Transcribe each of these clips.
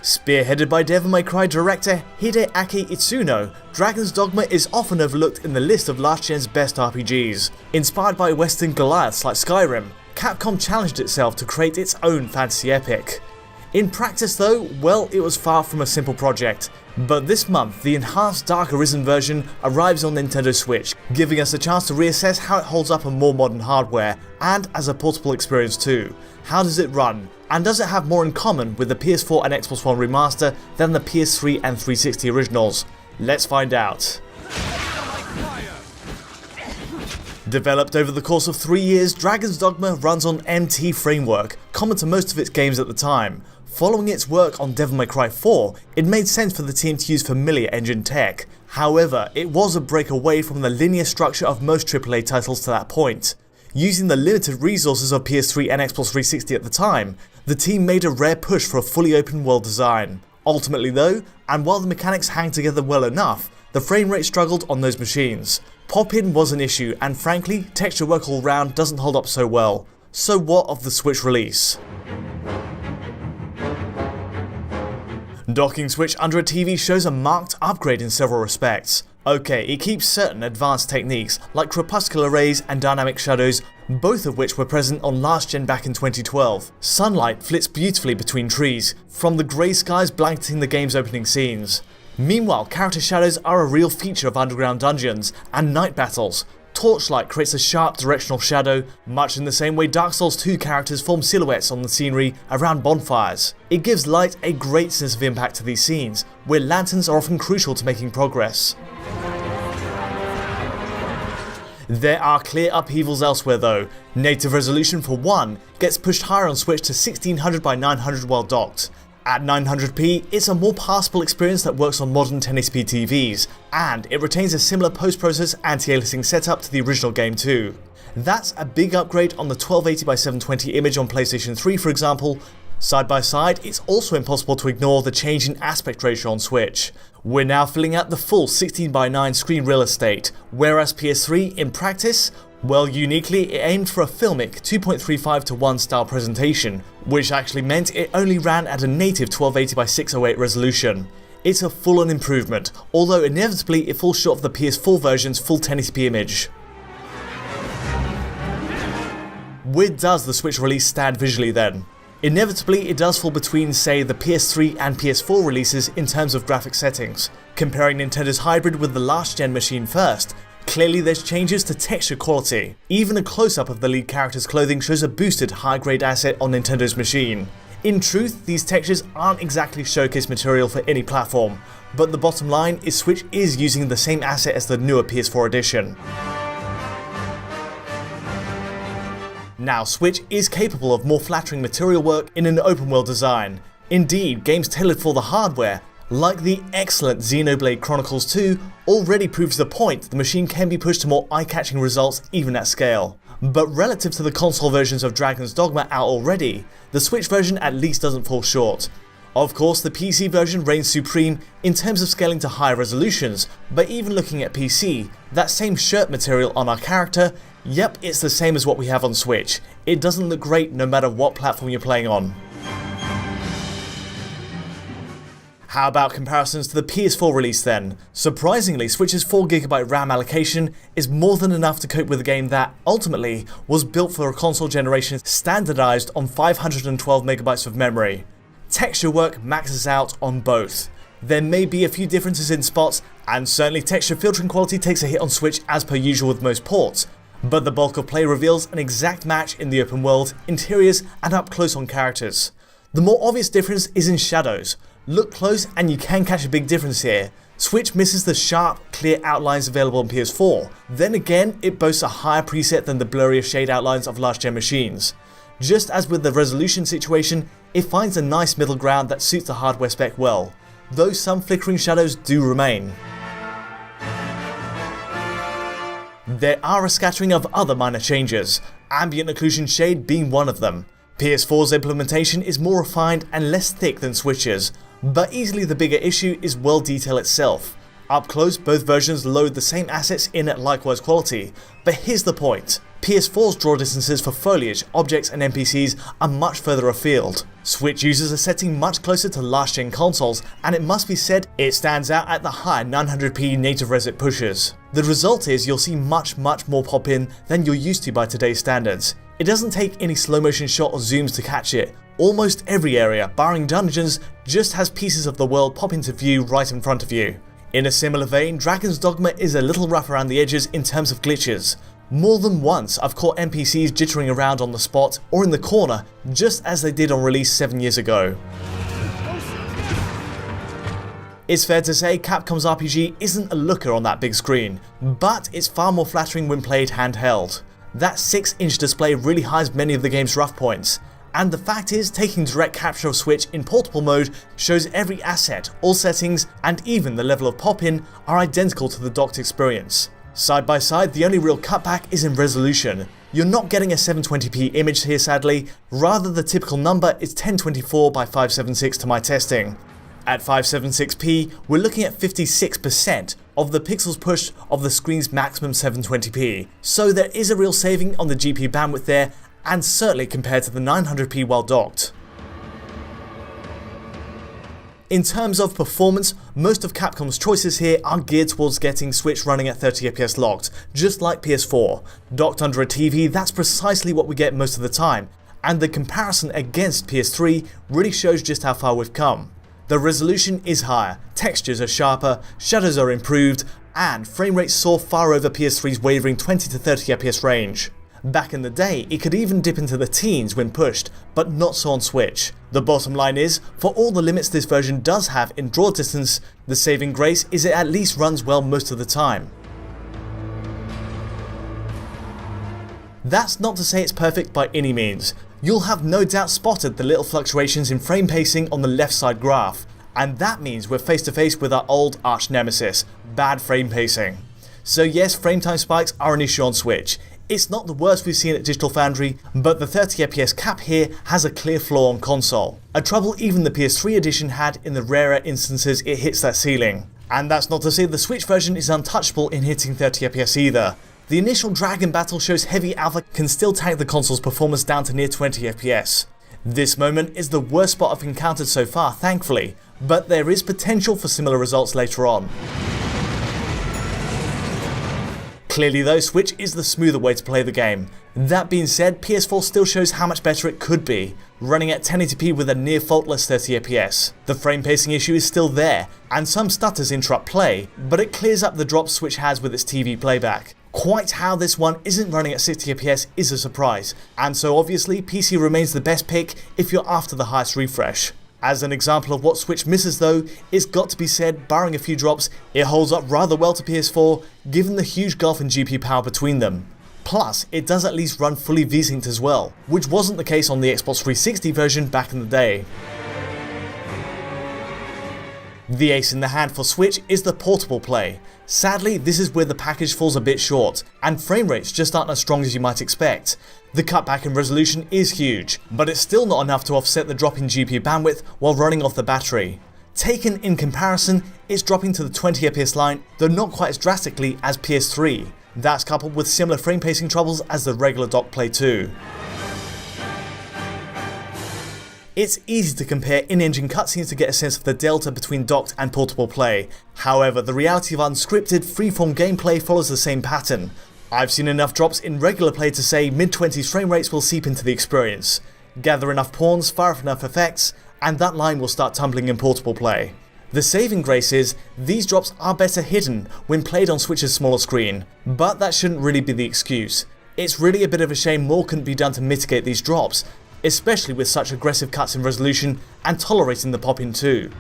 Spearheaded by Devil May Cry director Hideaki Itsuno, Dragon's Dogma is often overlooked in the list of last gen's best RPGs. Inspired by Western Goliaths like Skyrim, Capcom challenged itself to create its own fantasy epic. In practice though, well, it was far from a simple project. But this month, the enhanced Dark Arisen version arrives on Nintendo Switch, giving us a chance to reassess how it holds up on more modern hardware, and as a portable experience too. How does it run? And does it have more in common with the PS4 and Xbox One remaster than the PS3 and 360 originals? Let's find out. Developed over the course of 3 years, Dragon's Dogma runs on MT framework, common to most of its games at the time. Following its work on Devil May Cry 4, it made sense for the team to use familiar engine tech. However, it was a break away from the linear structure of most AAA titles to that point. Using the limited resources of PS3 and Xbox 360 at the time, the team made a rare push for a fully open world design. Ultimately though, and while the mechanics hang together well enough, the frame rate struggled on those machines. Pop-in was an issue, and frankly, texture work all round doesn't hold up so well. So what of the Switch release? Docking Switch under a TV shows a marked upgrade in several respects. Okay, it keeps certain advanced techniques like crepuscular rays and dynamic shadows, both of which were present on last gen back in 2012. Sunlight flits beautifully between trees, from the grey skies blanketing the game's opening scenes. Meanwhile, character shadows are a real feature of underground dungeons and night battles. Torchlight creates a sharp directional shadow, much in the same way Dark Souls 2 characters form silhouettes on the scenery around bonfires. It gives light a great sense of impact to these scenes, where lanterns are often crucial to making progress. There are clear upheavals elsewhere though. Native resolution for one gets pushed higher on Switch to 1600 by 900 while docked. At 900p, it's a more passable experience that works on modern 1080p TVs, and it retains a similar post-process anti-aliasing setup to the original game too. That's a big upgrade on the 1280 by 720 image on PlayStation 3 for example. Side by side, it's also impossible to ignore the change in aspect ratio on Switch. We're now filling out the full 16 by 9 screen real estate, whereas PS3, in practice, well, uniquely, it aimed for a filmic 2.35:1 style presentation, which actually meant it only ran at a native 1280 by 608 resolution. It's a full-on improvement, although inevitably it falls short of the PS4 version's full 1080p image. Where does the Switch release stand visually then? Inevitably, it does fall between, say, the PS3 and PS4 releases in terms of graphic settings. Comparing Nintendo's hybrid with the last-gen machine first, clearly there's changes to texture quality. Even a close-up of the lead character's clothing shows a boosted high-grade asset on Nintendo's machine. In truth, these textures aren't exactly showcase material for any platform, but the bottom line is Switch is using the same asset as the newer PS4 edition. Now, Switch is capable of more flattering material work in an open world design. Indeed, games tailored for the hardware, like the excellent Xenoblade Chronicles 2, already proves the point the machine can be pushed to more eye-catching results even at scale. But relative to the console versions of Dragon's Dogma out already, the Switch version at least doesn't fall short. Of course, the PC version reigns supreme in terms of scaling to higher resolutions, but even looking at PC, that same shirt material on our character, yep, it's the same as what we have on Switch. It doesn't look great no matter what platform you're playing on. How about comparisons to the PS4 release then? Surprisingly, Switch's 4GB RAM allocation is more than enough to cope with a game that, ultimately, was built for a console generation standardized on 512MB of memory. Texture work maxes out on both. There may be a few differences in spots, and certainly texture filtering quality takes a hit on Switch as per usual with most ports, but the bulk of play reveals an exact match in the open world, interiors, and up close on characters. The more obvious difference is in shadows. Look close and you can catch a big difference here. Switch misses the sharp, clear outlines available on PS4. Then again, it boasts a higher preset than the blurrier shade outlines of last-gen machines. Just as with the resolution situation, it finds a nice middle ground that suits the hardware spec well, though some flickering shadows do remain. There are a scattering of other minor changes, ambient occlusion shade being one of them. PS4's implementation is more refined and less thick than Switch's, but easily the bigger issue is world detail itself. Up close, both versions load the same assets in at likewise quality, but here's the point. PS4's draw distances for foliage, objects and NPCs are much further afield. Switch users are setting much closer to last-gen consoles, and it must be said it stands out at the higher 900p native res it pushes. The result is you'll see much more pop-in than you're used to by today's standards. It doesn't take any slow motion shot or zooms to catch it. Almost every area, barring dungeons, just has pieces of the world pop into view right in front of you. In a similar vein, Dragon's Dogma is a little rough around the edges in terms of glitches. More than once I've caught NPCs jittering around on the spot or in the corner, just as they did on release 7 years ago. It's fair to say Capcom's RPG isn't a looker on that big screen, but it's far more flattering when played handheld. That 6-inch display really hides many of the game's rough points, and the fact is taking direct capture of Switch in portable mode shows every asset, all settings, and even the level of pop-in are identical to the docked experience. Side by side, the only real cutback is in resolution. You're not getting a 720p image here sadly, rather the typical number is 1024 by 576 to my testing. At 576p, we're looking at 56% of the pixels pushed of the screen's maximum 720p, so there is a real saving on the GPU bandwidth there, and certainly compared to the 900p while docked. In terms of performance, most of Capcom's choices here are geared towards getting Switch running at 30fps locked, just like PS4. Docked under a TV, that's precisely what we get most of the time, and the comparison against PS3 really shows just how far we've come. The resolution is higher, textures are sharper, shadows are improved, and frame rates soar far over PS3's wavering 20 to 30fps range. Back in the day, it could even dip into the teens when pushed, but not so on Switch. The bottom line is, for all the limits this version does have in draw distance, the saving grace is it at least runs well most of the time. That's not to say it's perfect by any means. You'll have no doubt spotted the little fluctuations in frame pacing on the left side graph, and that means we're face to face with our old arch nemesis, bad frame pacing. So yes, frame time spikes are an issue on Switch. It's not the worst we've seen at Digital Foundry, but the 30fps cap here has a clear flaw on console, a trouble even the PS3 edition had in the rarer instances it hits that ceiling. And that's not to say the Switch version is untouchable in hitting 30fps either. The initial dragon battle shows heavy alpha can still tank the console's performance down to near 20fps. This moment is the worst spot I've encountered so far, thankfully, but there is potential for similar results later on. Clearly though, Switch is the smoother way to play the game. That being said, PS4 still shows how much better it could be, running at 1080p with a near faultless 30fps. The frame pacing issue is still there, and some stutters interrupt play, but it clears up the drops Switch has with its TV playback. Quite how this one isn't running at 60fps is a surprise, and so obviously PC remains the best pick if you're after the highest refresh. As an example of what Switch misses though, it's got to be said, barring a few drops, it holds up rather well to PS4 given the huge gulf in GPU power between them. Plus, it does at least run fully V-Synced as well, which wasn't the case on the Xbox 360 version back in the day. The ace in the hand for Switch is the portable play. Sadly, this is where the package falls a bit short, and frame rates just aren't as strong as you might expect. The cutback in resolution is huge, but it's still not enough to offset the drop in GPU bandwidth while running off the battery. Taken in comparison, it's dropping to the 20fps line, though not quite as drastically as PS3. That's coupled with similar frame pacing troubles as the regular dock play too. It's easy to compare in-engine cutscenes to get a sense of the delta between docked and portable play. However, the reality of unscripted, freeform gameplay follows the same pattern. I've seen enough drops in regular play to say mid-20s frame rates will seep into the experience. Gather enough pawns, fire off enough effects, and that line will start tumbling in portable play. The saving grace is, these drops are better hidden when played on Switch's smaller screen, but that shouldn't really be the excuse. It's really a bit of a shame more couldn't be done to mitigate these drops, especially with such aggressive cuts in resolution and tolerating the pop-in too.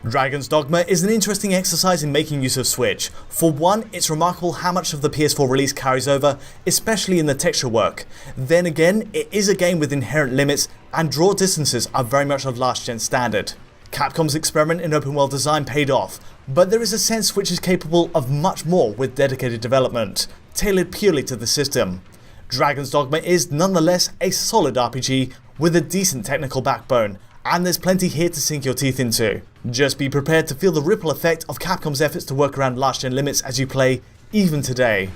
Dragon's Dogma is an interesting exercise in making use of Switch. For one, it's remarkable how much of the PS4 release carries over, especially in the texture work. Then again, it is a game with inherent limits, and draw distances are very much of last-gen standard. Capcom's experiment in open world design paid off, but there is a sense Switch is capable of much more with dedicated development, tailored purely to the system. Dragon's Dogma is nonetheless a solid RPG with a decent technical backbone, and there's plenty here to sink your teeth into. Just be prepared to feel the ripple effect of Capcom's efforts to work around last-gen limits as you play, even today.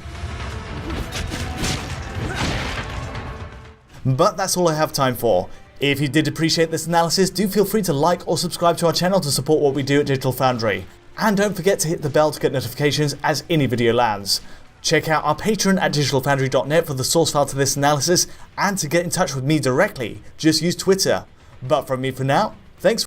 But that's all I have time for. If you did appreciate this analysis, do feel free to like or subscribe to our channel to support what we do at Digital Foundry. And don't forget to hit the bell to get notifications as any video lands. Check out our Patreon at digitalfoundry.net for the source file to this analysis, and to get in touch with me directly, just use Twitter. But from me for now, thanks.